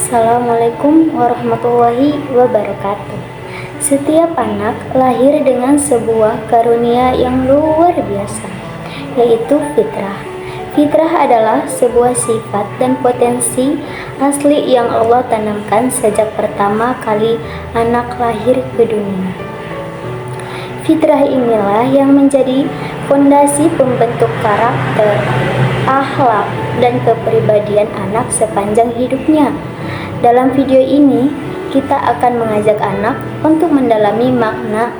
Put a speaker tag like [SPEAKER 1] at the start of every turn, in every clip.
[SPEAKER 1] Assalamualaikum warahmatullahi wabarakatuh. Setiap anak lahir dengan sebuah karunia yang luar biasa, yaitu fitrah. Fitrah adalah sebuah sifat dan potensi asli yang Allah tanamkan sejak pertama kali anak lahir ke dunia. Fitrah inilah yang menjadi fondasi pembentuk karakter, akhlak, dan kepribadian anak sepanjang hidupnya. Dalam video ini, kita akan mengajak anak untuk mendalami makna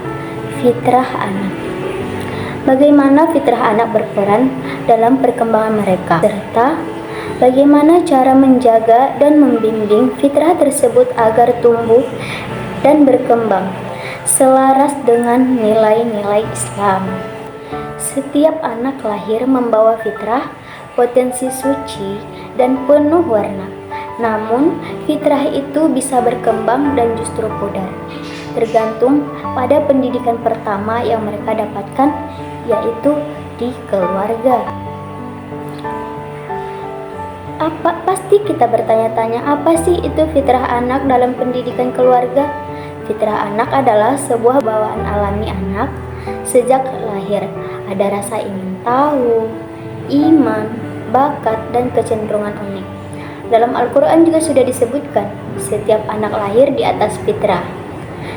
[SPEAKER 1] fitrah anak. Bagaimana fitrah anak berperan dalam perkembangan mereka, serta bagaimana cara menjaga dan membimbing fitrah tersebut agar tumbuh dan berkembang selaras dengan nilai-nilai Islam. Setiap anak lahir membawa fitrah, potensi suci, dan penuh warna. Namun, fitrah itu bisa berkembang dan justru pudar, tergantung pada pendidikan pertama yang mereka dapatkan, yaitu di keluarga. Pasti kita bertanya-tanya, apa sih itu fitrah anak dalam pendidikan keluarga? Fitrah anak adalah sebuah bawaan alami anak sejak lahir. Ada rasa ingin tahu, iman, bakat, dan kecenderungan unik. Dalam Al-Quran juga sudah disebutkan, setiap anak lahir di atas fitrah.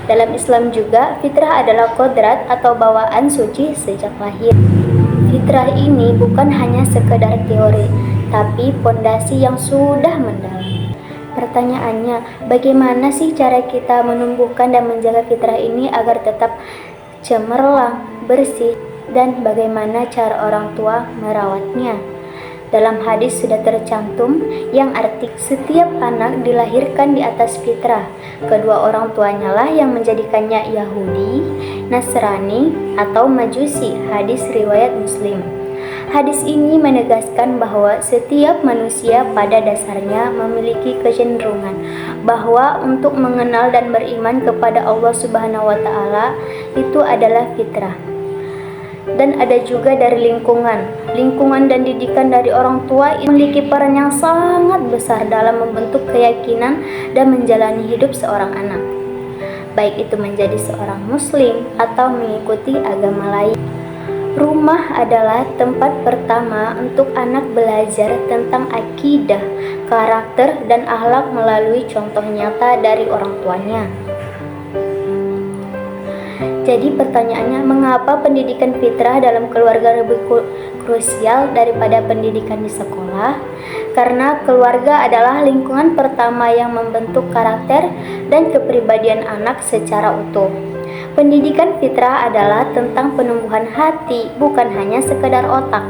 [SPEAKER 1] Dalam Islam juga, fitrah adalah kodrat atau bawaan suci sejak lahir. Fitrah ini bukan hanya sekedar teori, tapi fondasi yang sudah mendalam. Pertanyaannya, bagaimana sih cara kita menumbuhkan dan menjaga fitrah ini agar tetap cemerlang, bersih, dan bagaimana cara orang tua merawatnya? Dalam hadis sudah tercantum yang arti setiap anak dilahirkan di atas fitrah. Kedua orang tuanya lah yang menjadikannya Yahudi, Nasrani, atau Majusi. Hadis riwayat Muslim. Hadis ini menegaskan bahwa setiap manusia pada dasarnya memiliki kecenderungan bahwa untuk mengenal dan beriman kepada Allah Subhanahu wa Ta'ala itu adalah fitrah. Dan ada juga dari lingkungan dan didikan dari orang tua memiliki peran yang sangat besar dalam membentuk keyakinan dan menjalani hidup seorang anak, baik itu menjadi seorang muslim atau mengikuti agama lain. Rumah adalah tempat pertama untuk anak belajar tentang akidah, karakter, dan akhlak melalui contoh nyata dari orang tuanya. Jadi pertanyaannya, mengapa pendidikan fitrah dalam keluarga lebih krusial daripada pendidikan di sekolah? Karena keluarga adalah lingkungan pertama yang membentuk karakter dan kepribadian anak secara utuh. Pendidikan fitrah adalah tentang penumbuhan hati, bukan hanya sekedar otak.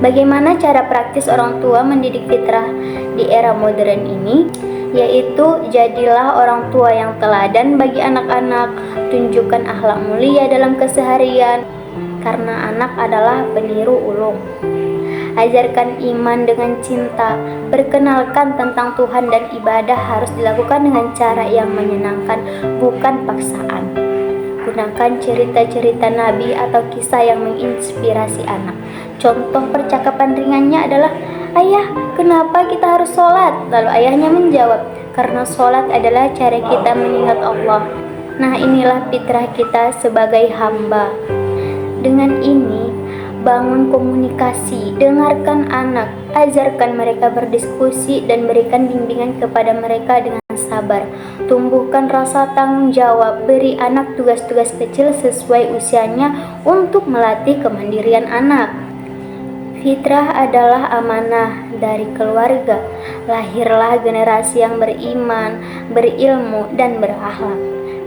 [SPEAKER 1] Bagaimana cara praktis orang tua mendidik fitrah di era modern ini? Yaitu jadilah orang tua yang teladan bagi anak-anak, tunjukkan akhlak mulia dalam keseharian, karena anak adalah peniru ulung. Ajarkan iman dengan cinta, perkenalkan tentang Tuhan dan ibadah harus dilakukan dengan cara yang menyenangkan, bukan paksaan. Gunakan cerita-cerita Nabi atau kisah yang menginspirasi anak. Contoh percakapan ringannya adalah, "Ayah, kenapa kita harus sholat?" Lalu ayahnya menjawab, "Karena sholat adalah cara kita mengingat Allah." Nah, inilah fitrah kita sebagai hamba. Dengan ini, bangun komunikasi, dengarkan anak, ajarkan mereka berdiskusi, dan berikan bimbingan kepada mereka dengan sabar. Tumbuhkan rasa tanggung jawab, beri anak tugas-tugas kecil sesuai usianya untuk melatih kemandirian anak. Fitrah adalah amanah dari keluarga. Lahirlah generasi yang beriman, berilmu, dan berakhlak.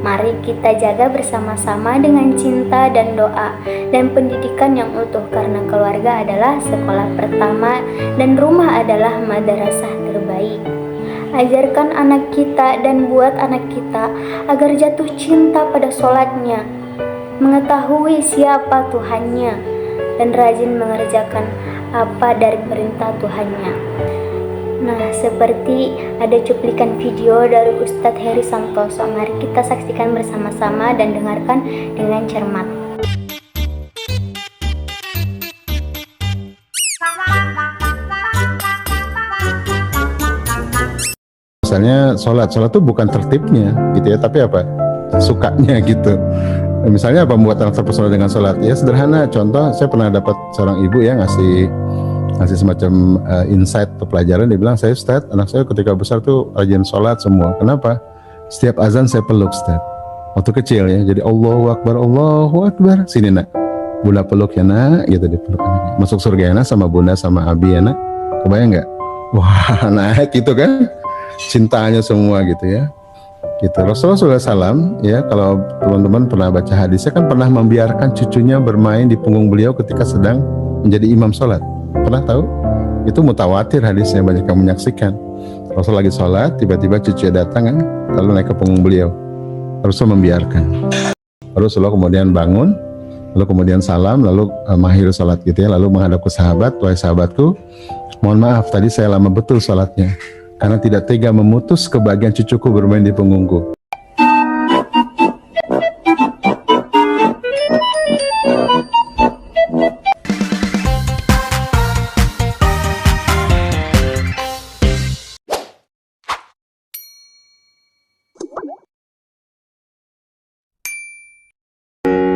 [SPEAKER 1] Mari kita jaga bersama-sama dengan cinta dan doa dan pendidikan yang utuh, karena keluarga adalah sekolah pertama dan rumah adalah madrasah terbaik. Ajarkan anak kita dan buat anak kita agar jatuh cinta pada sholatnya, mengetahui siapa Tuhannya, dan rajin mengerjakan apa dari perintah Tuhannya. Nah, seperti ada cuplikan video dari Ustadz Heri Santoso. Mari kita saksikan bersama-sama dan dengarkan dengan cermat.
[SPEAKER 2] misalnya sholat tuh bukan tertibnya gitu ya, tapi apa? Sukanya gitu. Misalnya apa membuat anak terpesona dengan sholat? Ya sederhana, contoh saya pernah dapat seorang ibu ya ngasih semacam insight atau pelajaran. Dia bilang, saya Ustaz, anak saya ketika besar tuh rajin sholat semua. Kenapa? Setiap azan saya peluk Ustaz. Waktu kecil ya, jadi Allahu Akbar, sini nak, bunda peluk ya nak, gitu dipeluk anaknya. Masuk surga ya nak sama bunda sama abi ya nak. Kebayang nggak? Wah, naik gitu kan, cintanya semua gitu ya. Gitu. Rasulullah SAW ya, kalau teman-teman pernah baca hadisnya kan pernah membiarkan cucunya bermain di punggung beliau ketika sedang menjadi imam sholat. Pernah tahu? Itu mutawatir hadisnya, banyak yang menyaksikan. Rasul lagi sholat, tiba-tiba cucunya datang kan, lalu naik ke punggung beliau. Rasul membiarkan. Rasulullah kemudian bangun, lalu kemudian salam, lalu mengakhiri sholat gitu ya, lalu menghadap ke sahabat, wahai sahabatku, mohon maaf tadi saya lama betul sholatnya, karena tidak tega memutus kebahagiaan cucuku bermain di punggungku.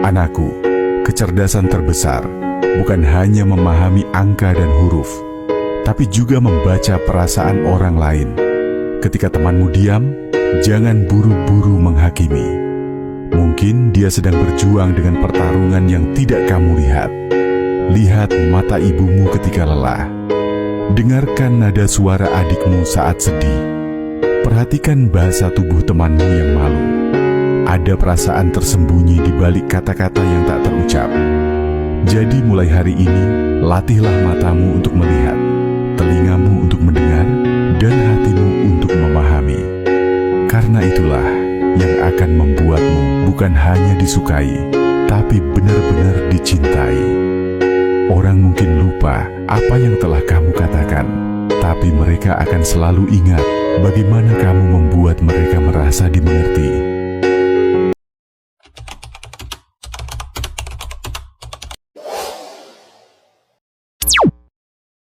[SPEAKER 3] Anakku, kecerdasan terbesar bukan hanya memahami angka dan huruf, tapi juga membaca perasaan orang lain. Ketika temanmu diam, jangan buru-buru menghakimi. Mungkin dia sedang berjuang dengan pertarungan yang tidak kamu lihat. Lihat mata ibumu ketika lelah. Dengarkan nada suara adikmu saat sedih. Perhatikan bahasa tubuh temanmu yang malu. Ada perasaan tersembunyi di balik kata-kata yang tak terucap. Jadi mulai hari ini, latihlah matamu untuk melihat, telingamu untuk mendengar, dan hatimu untuk memahami. Karena itulah yang akan membuatmu bukan hanya disukai, tapi benar-benar dicintai. Orang mungkin lupa apa yang telah kamu katakan, tapi mereka akan selalu ingat bagaimana kamu membuat mereka merasa dimengerti.